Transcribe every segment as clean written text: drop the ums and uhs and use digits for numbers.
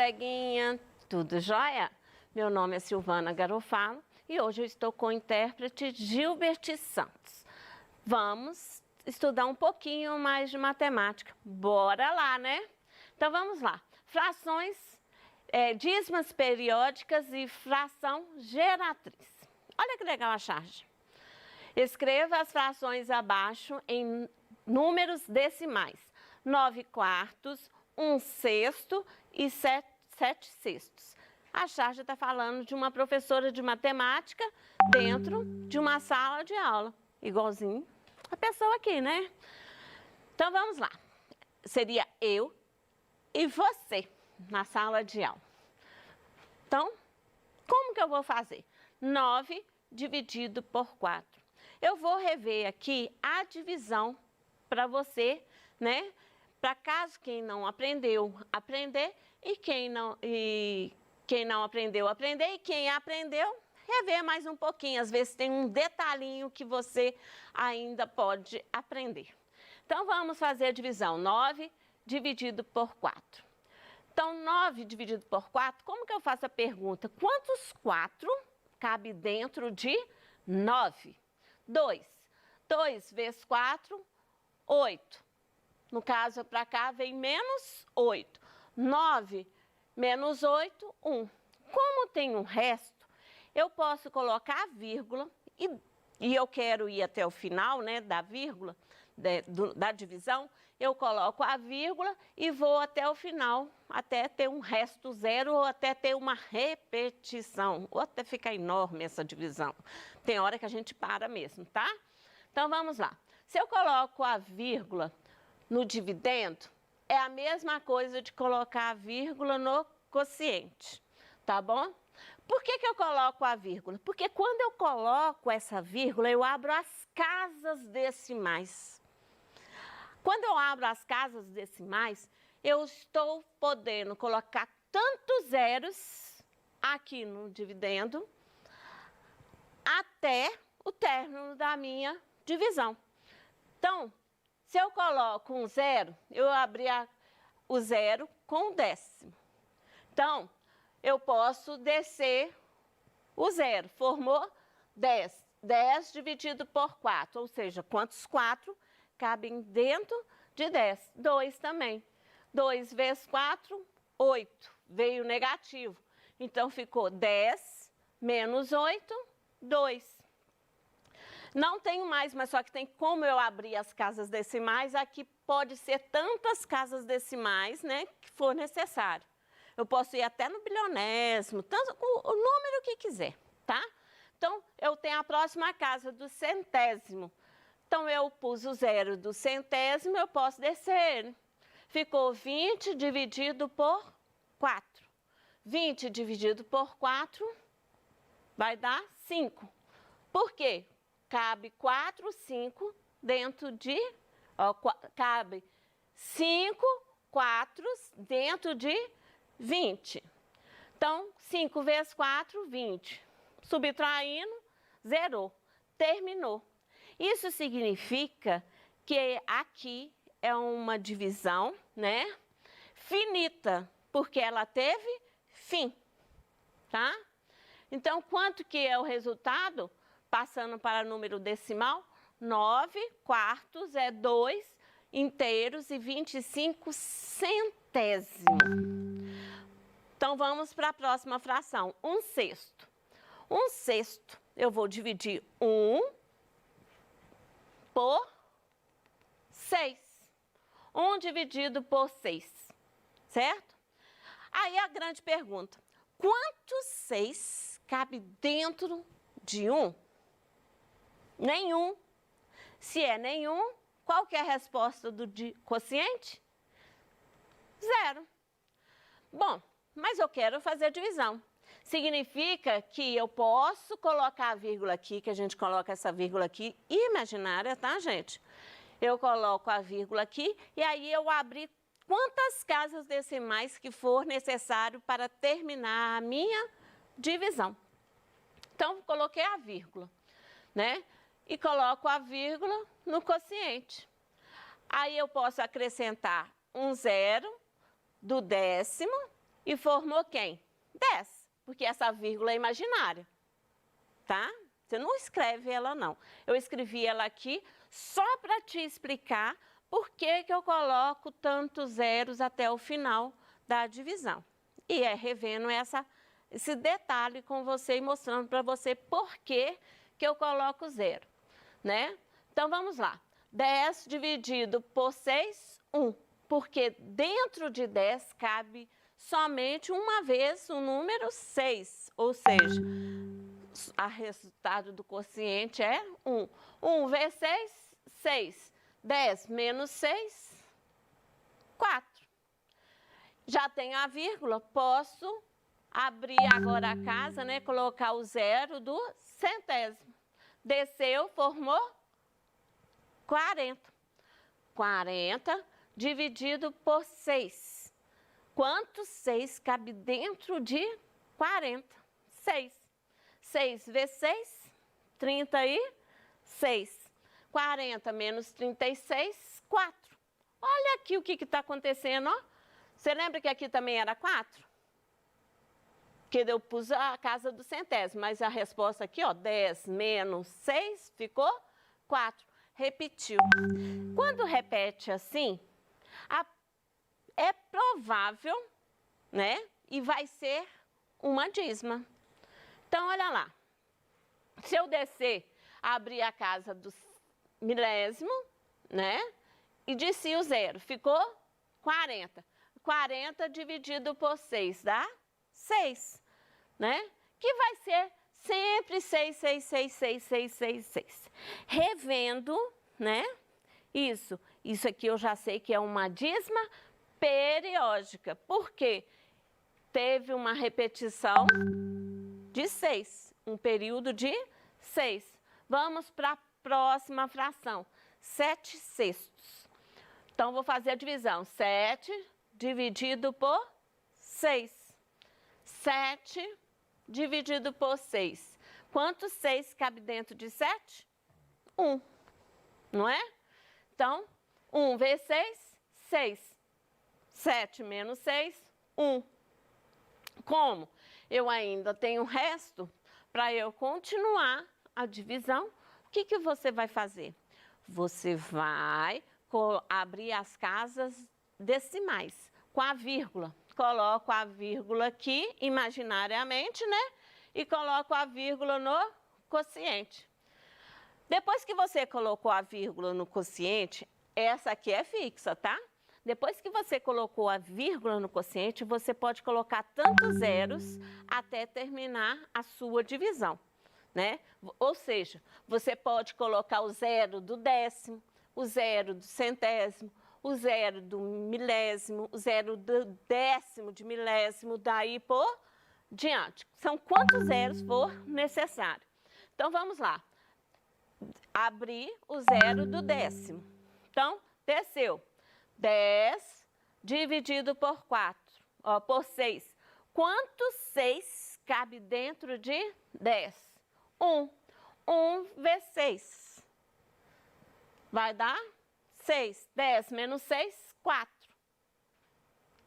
coleguinha, tudo jóia? Meu nome é Silvana Garofalo e hoje eu estou com o intérprete Gilbert Santos. Vamos estudar um pouquinho mais de matemática. Bora lá, né? Então vamos lá. Frações, dízimas periódicas e fração geratriz. Olha que legal a charge. Escreva as frações abaixo em números decimais. 9/4, 1/6 e 7/6. A charge está falando de uma professora de matemática dentro de uma sala de aula. Igualzinho a pessoa aqui, né? Então vamos lá. Seria eu e você na sala de aula. Então, como que eu vou fazer? 9 dividido por 4. Eu vou rever aqui a divisão para você, né? Para caso quem não aprendeu, aprender, e quem não aprendeu, aprender, e quem aprendeu, rever mais um pouquinho. Às vezes tem um detalhinho que você ainda pode aprender. Então, vamos fazer a divisão. 9 dividido por 4. Então, 9 dividido por 4, como que eu faço a pergunta? Quantos 4 cabe dentro de 9? 2. 2 vezes 4, 8. No caso, para cá vem menos 8. 9 menos 8, 1. Como tem um resto, eu posso colocar a vírgula e eu quero ir até o final, né, da vírgula, da divisão, eu coloco a vírgula e vou até o final, até ter um resto zero ou até ter uma repetição, ou até ficar enorme essa divisão. Tem hora que a gente para mesmo, tá? Então, vamos lá. Se eu coloco a vírgula no dividendo, é a mesma coisa de colocar a vírgula no quociente, tá bom? Por que eu coloco a vírgula? Porque quando eu coloco essa vírgula, eu abro as casas decimais. Quando eu abro as casas decimais, eu estou podendo colocar tantos zeros aqui no dividendo até o término da minha divisão. Então, se eu coloco um zero, eu abri o zero com o décimo. Então, eu posso descer o zero. Formou 10. 10 dividido por 4, ou seja, quantos 4 cabem dentro de 10? 2 também. 2 vezes 4, 8. Veio negativo. Então, ficou 10 menos 8, 2. Não tenho mais, mas só que tem como eu abrir as casas decimais. Aqui pode ser tantas casas decimais, né, que for necessário. Eu posso ir até no bilionésimo, o número que quiser, tá? Então, eu tenho a próxima casa do centésimo. Então, eu pus o zero do centésimo, eu posso descer. Ficou 20 dividido por 4. 20 dividido por 4 vai dar 5. Por quê? Cabe 4, 5 dentro de... cabe 5 4 dentro de 20. Então, 5 vezes 4, 20. Subtraindo, zerou. Terminou. Isso significa que aqui é uma divisão, né, finita, porque ela teve fim, tá? Então, quanto que é o resultado? Passando para número decimal, 9/4 é 2 inteiros e 25 centésimos. Então, vamos para a próxima fração, 1/6. 1/6, eu vou dividir 1 por 6. 1 dividido por 6, certo? Aí a grande pergunta, quantos 6 cabe dentro de 1? Nenhum. Se é nenhum, qual que é a resposta do quociente? 0. Bom, mas eu quero fazer a divisão. Significa que eu posso colocar a vírgula aqui, que a gente coloca essa vírgula aqui, imaginária, tá, gente? Eu coloco a vírgula aqui e aí eu abri quantas casas decimais que for necessário para terminar a minha divisão. Então, coloquei a vírgula, né? E coloco a vírgula no quociente. Aí eu posso acrescentar um zero do décimo e formou quem? 10, porque essa vírgula é imaginária, tá? Você não escreve ela, não. Eu escrevi ela aqui só para te explicar por que que eu coloco tantos zeros até o final da divisão. E revendo esse detalhe com você e mostrando para você por que que eu coloco zero, né? Então, vamos lá. 10 dividido por 6, 1. Porque dentro de 10 cabe somente uma vez o número 6, ou seja, o resultado do quociente é 1. 1 vezes 6, 6. 10 menos 6, 4. Já tenho a vírgula, posso abrir agora a casa, né? Colocar o zero do centésimo. Desceu, formou 40. 40 dividido por 6. Quantos 6 cabe dentro de 40? 6. 6 vezes 6, 36. 40 menos 36, 4. Olha aqui o que está acontecendo, ó. Você lembra que aqui também era 4? Porque eu pus a casa do centésimo, mas a resposta aqui, ó, 10 menos 6, ficou 4. Repetiu. Quando repete assim, é provável, né? E vai ser uma dízima. Então, olha lá. Se eu descer, abrir a casa do milésimo, né? E desci o zero, ficou 40. 40 dividido por 6 dá 6, né? Que vai ser sempre 6, 6, 6, 6, 6, 6, 6. Revendo, né? Isso aqui eu já sei que é uma dízima periódica. Por quê? Teve uma repetição de 6, um período de 6. Vamos para a próxima fração, 7 sextos. Então, vou fazer a divisão, 7 dividido por 6. 7 dividido por 6. Quantos 6 cabe dentro de 7? 1, não é? Então, 1 vezes 6, 6. 7 menos 6, 1. Como eu ainda tenho resto, para eu continuar a divisão, o que que você vai fazer? Você vai abrir as casas decimais com a vírgula. Coloco a vírgula aqui, imaginariamente, né? E coloco a vírgula no quociente. Depois que você colocou a vírgula no quociente, essa aqui é fixa, tá? Depois que você colocou a vírgula no quociente, você pode colocar tantos zeros até terminar a sua divisão, né? Ou seja, você pode colocar o zero do décimo, o zero do centésimo, o zero do milésimo, o zero do décimo de milésimo, daí por diante. São quantos zeros for necessário. Então, vamos lá. Abrir o zero do décimo. Então, desceu. 10 dividido por 4, ó, por 6. Quantos 6 cabe dentro de 10? 1. 1 vezes 6. Vai dar 6. 10 menos 6, 4.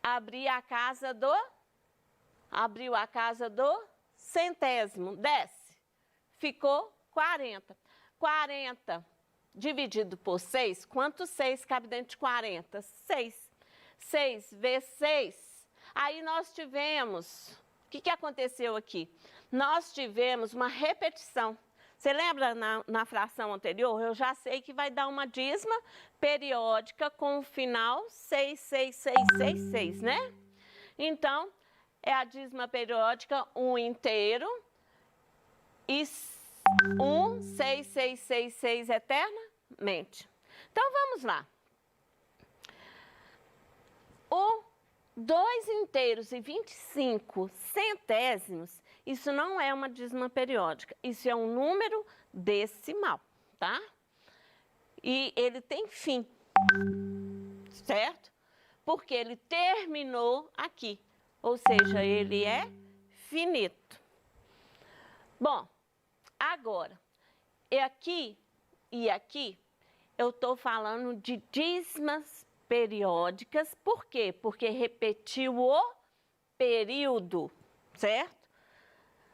Abriu a casa do centésimo. Desce. Ficou 40. 40 dividido por 6, quantos 6 cabe dentro de 40? 6. 6 vezes 6. Aí nós tivemos, o que aconteceu aqui? Nós tivemos uma repetição. Você lembra na fração anterior? Eu já sei que vai dar uma dízima periódica com o final 6, 6, 6, 6, 6, né? Então, é a dízima periódica 1 inteiro e 1, 6, 6, 6, 6 eternamente. Então, vamos lá. O 2 inteiros e 25 centésimos, isso não é uma dízima periódica, isso é um número decimal, tá? E ele tem fim, certo? Porque ele terminou aqui, ou seja, ele é finito. Bom, agora, aqui e aqui, eu estou falando de dízimas periódicas. Por quê? Porque repetiu o período, certo?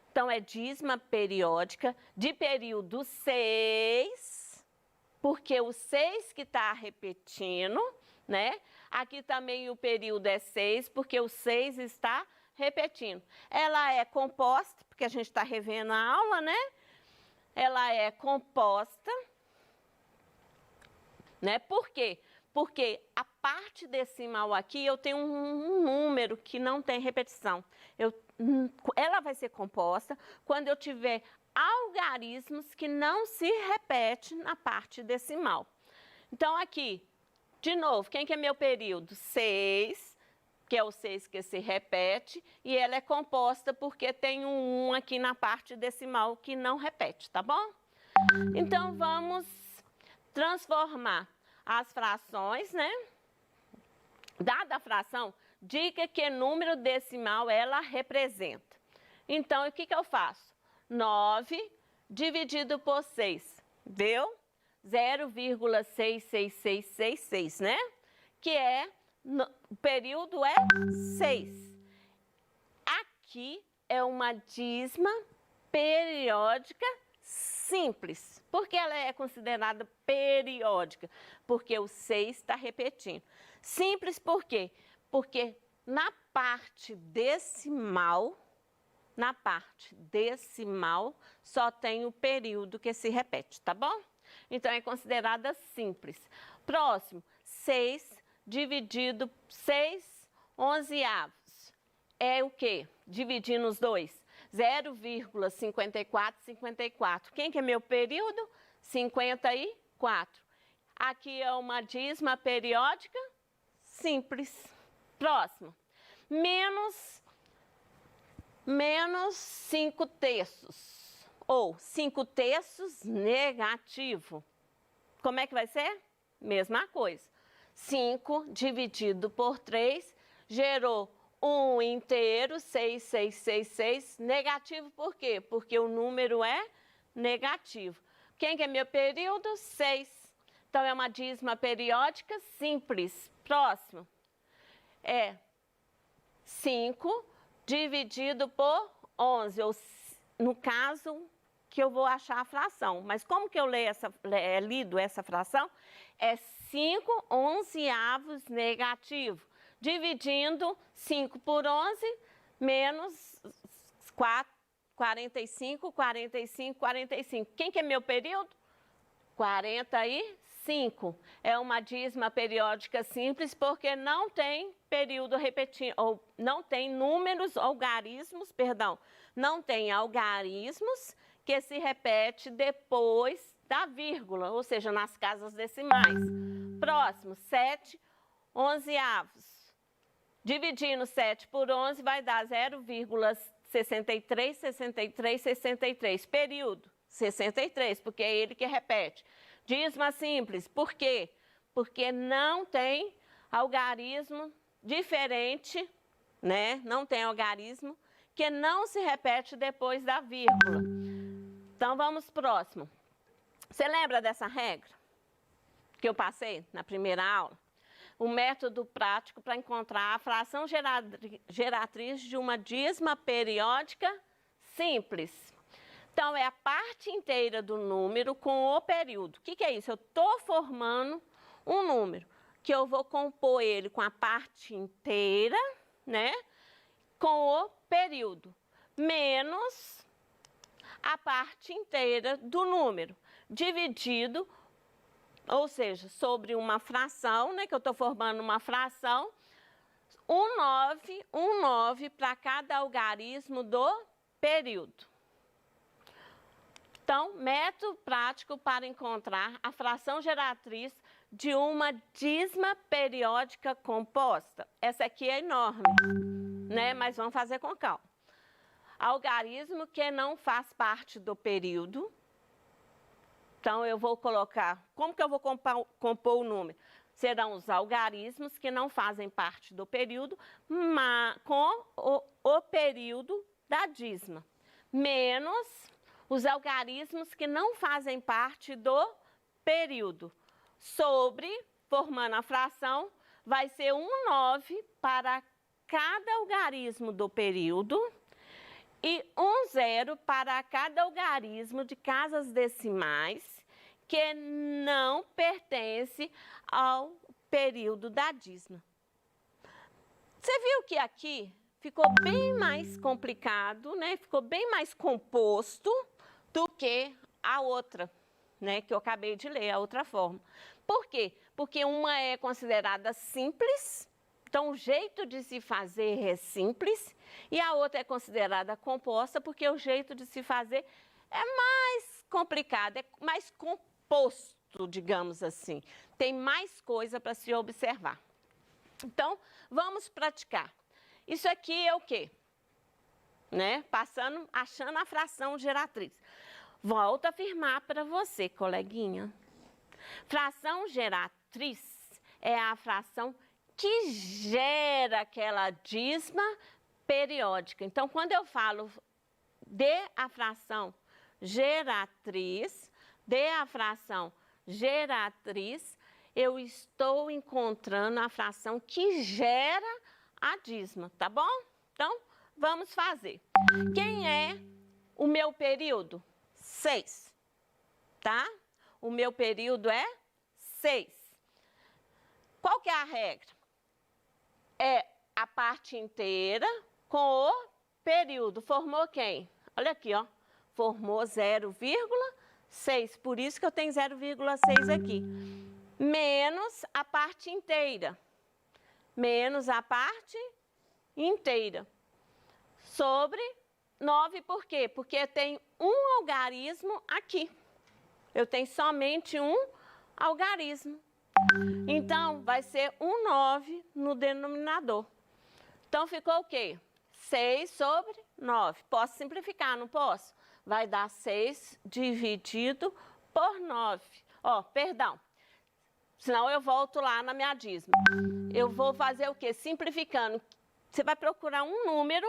Então, é dízima periódica de período 6, porque o 6 que está repetindo, né? Aqui também o período é 6, porque o 6 está repetindo. Ela é composta, porque a gente está revendo a aula, né? Ela é composta, né? Por quê? Porque a parte decimal aqui eu tenho um número que não tem repetição. Ela vai ser composta quando eu tiver algarismos que não se repetem na parte decimal. Então, aqui, de novo, quem que é meu período? 6, que é o 6 que se repete, e ela é composta porque tem um 1 aqui na parte decimal que não repete, tá bom? Então, vamos transformar as frações, né? Dada a fração, diga que número decimal ela representa. Então, o que eu faço? 9 dividido por 6, deu 0,66666, né? Que o período é 6. Aqui é uma dízima periódica simples. Por que ela é considerada periódica? Porque o 6 está repetindo. Simples por quê? Porque na parte decimal, só tem o período que se repete, tá bom? Então, é considerada simples. Próximo, 6 dividido 6 onzeavos. É o quê? Dividindo os dois. 0,5454. Quem que é meu período? 54. Aqui é uma dízima periódica simples. Próximo. Menos 5/3. Ou 5/3 negativo. Como é que vai ser? Mesma coisa. 5 dividido por 3 gerou 1 inteiro, 6,666, negativo por quê? Porque o número é negativo. Quem que é meu período? 6. Então, é uma dízima periódica simples. Próximo. É 5 dividido por 11, ou no caso que eu vou achar a fração. Mas como que eu lido essa fração? É 5 onzeavos negativo. Dividindo 5 por 11, menos 45. Quem que é meu período? 45. É uma dízima periódica simples porque não tem período repetindo, ou não tem não tem algarismos que se repete depois da vírgula, ou seja, nas casas decimais. Próximo, 7 onzeavos. Dividindo 7 por 11 vai dar 0,63. Período, 63, porque é ele que repete. Dízima simples, por quê? Porque não tem algarismo diferente, né? Não tem algarismo que não se repete depois da vírgula. Então, vamos próximo. Você lembra dessa regra que eu passei na primeira aula? O método prático para encontrar a fração geratriz de uma dízima periódica simples. Então, é a parte inteira do número com o período. O que é isso? Eu estou formando um número que eu vou compor ele com a parte inteira, né? Com o período, menos a parte inteira do número, dividido, ou seja, sobre uma fração, né, que eu estou formando uma fração, 9 para cada algarismo do período. Então, método prático para encontrar a fração geratriz de uma dízima periódica composta. Essa aqui é enorme, né, mas vamos fazer com calma. Algarismo que não faz parte do período. Então, eu vou colocar, como que eu vou compor o número? Serão os algarismos que não fazem parte do período, mas com o período da dízima, menos os algarismos que não fazem parte do período. Sobre, formando a fração, vai ser 9 para cada algarismo do período e 1 zero para cada algarismo de casas decimais que não pertence ao período da dízima. Você viu que aqui ficou bem mais complicado, né? Ficou bem mais composto do que a outra, né? Que eu acabei de ler, a outra forma. Por quê? Porque uma é considerada simples, então o jeito de se fazer é simples, e a outra é considerada composta, porque o jeito de se fazer é mais complicado, é mais composto, digamos assim. Tem mais coisa para se observar. Então, vamos praticar. Isso aqui é o quê? Né? Achando a fração geratriz. Volto a afirmar para você, coleguinha. Fração geratriz é a fração que gera aquela dízima periódica. Então, quando eu falo de a fração geratriz, eu estou encontrando a fração que gera a dízima, tá bom? Então, vamos fazer. Quem é o meu período? 6, tá? O meu período é 6. Qual que é a regra? É a parte inteira com o período. Formou quem? Olha aqui, ó. Formou 0,6. Por isso que eu tenho 0,6 aqui. Menos a parte inteira. Menos a parte inteira. Sobre 9, por quê? Porque tem um algarismo aqui. Eu tenho somente um algarismo. Então, vai ser 9 no denominador. Então, ficou o quê? 6 sobre 9. Posso simplificar, não posso? Vai dar 6 dividido por 9. Ó, perdão. Senão eu volto lá na minha dízima. Eu vou fazer o quê? Simplificando. Você vai procurar um número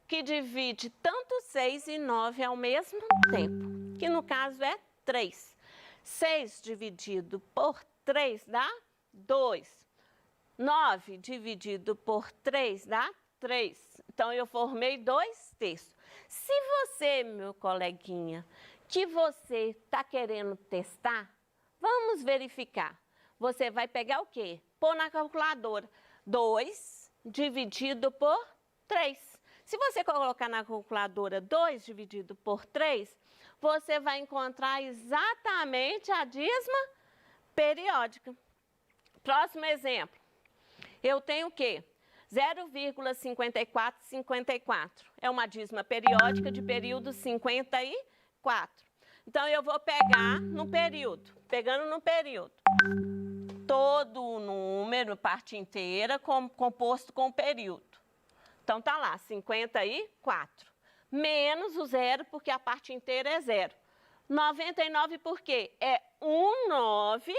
que divide tanto 6 e 9 ao mesmo tempo, que no caso é 3. 6 dividido por 3 dá 2. 9 dividido por 3 dá 3. Então, eu formei 2/3. Se você, meu coleguinha, que você está querendo testar, vamos verificar. Você vai pegar o quê? Pôr na calculadora. 2 dividido por 3. Se você colocar na calculadora 2 dividido por 3, você vai encontrar exatamente a dízima periódica. Próximo exemplo. Eu tenho o quê? 0,5454. É uma dízima periódica de período 54. Então, eu vou pegar no período. Pegando no período. Todo o número, parte inteira, composto com o período. Então, tá lá, 54. Menos o 0, porque a parte inteira é 0. 99 por quê? É 9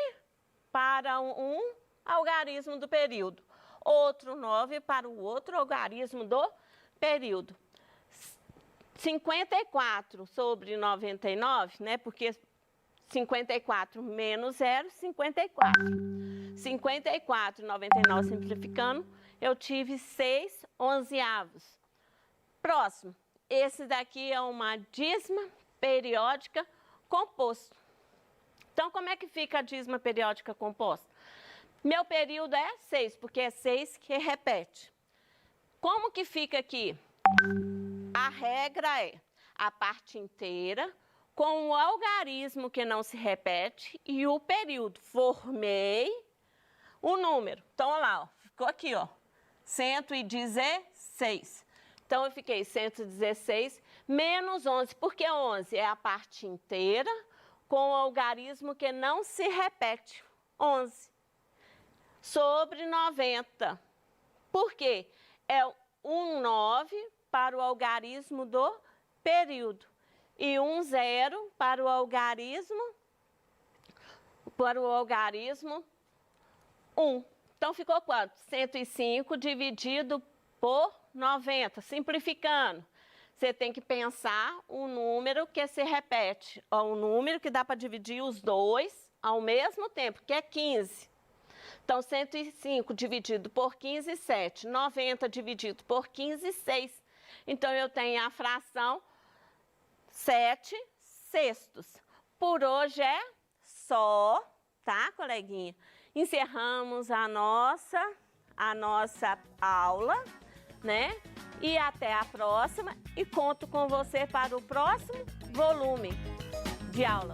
para um algarismo do período. Outro 9 para o outro algarismo do período. 54 sobre 99, né? Porque 54 menos 0, 54. 54 e 99 simplificando, eu tive 6 onzeavos. Próximo, esse daqui é uma dízima periódica composta. Então, como é que fica a dízima periódica composta? Meu período é 6, porque é 6 que repete. Como que fica aqui? A regra é a parte inteira com o algarismo que não se repete e o período. Formei o número. Então, olha lá, ó, ficou aqui, ó, 116. Então, eu fiquei 116 menos 11. Por que 11? É a parte inteira com o algarismo que não se repete. 11. Sobre 90. Por quê? É 9 para o algarismo do período. E 0 para o algarismo 1. Então, ficou quanto? 105 dividido por 90. Simplificando, você tem que pensar um número que se repete. Um número que dá para dividir os dois ao mesmo tempo, que é 15. Então, 105 dividido por 15, 7. 90 dividido por 15, 6. Então, eu tenho a fração 7/6. Por hoje é só, tá, coleguinha? Encerramos a nossa aula, né? E até a próxima. E conto com você para o próximo volume de aula.